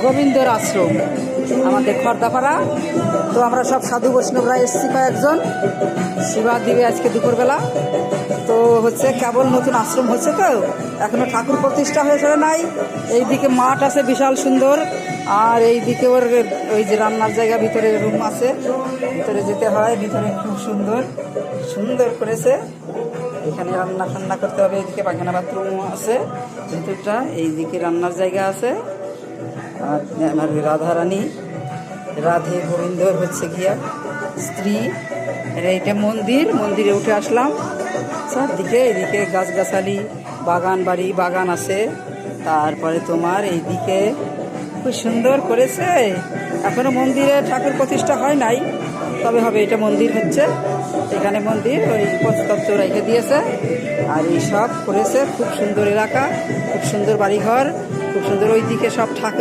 গোবিন্দর আশ্রম আমাদের খর্দাপাড়া। তো আমরা সব সাধু বৈষ্ণবরা এসছি কয়েকজন সেবা দিবে আজকে দুপুরবেলা। তো হচ্ছে কেবল নতুন আশ্রম হচ্ছে, তো এখনো ঠাকুর প্রতিষ্ঠা হয়েছে নাই। এইদিকে মাঠ আছে বিশাল সুন্দর, আর এইদিকে ওর ওই যে রান্নার জায়গা, ভিতরে রুম আছে, ভিতরে যেতে হয়। ভিতরে খুব সুন্দর সুন্দর করেছে, এখানে রান্না ঠান্না করতে হবে। এইদিকে পায়খানা বাথরুম আছে ভিতরটা, এইদিকে রান্নার জায়গা আছে। আর আমার রাধারানী, রাধে গোবিন্দর হচ্ছে গিয়া স্ত্রী। এইটা মন্দির, মন্দিরে উঠে আসলাম। চারদিকে এদিকে গাছগাছালি, বাগান বাড়ি, বাগান আছে। তারপরে তোমার এইদিকে খুব সুন্দর করেছে। এখনো মন্দিরে ঠাকুর প্রতিষ্ঠা হয় নাই, তবে হবে। এটা মন্দির হচ্ছে, এখানে মন্দির ওই প্রস্তাবত্ব রেখে দিয়েছে। আর এই সব করেছে, খুব সুন্দর এলাকা, খুব সুন্দর বাড়িঘর, খুব সুন্দর। ওইদিকে সব ঠাকুর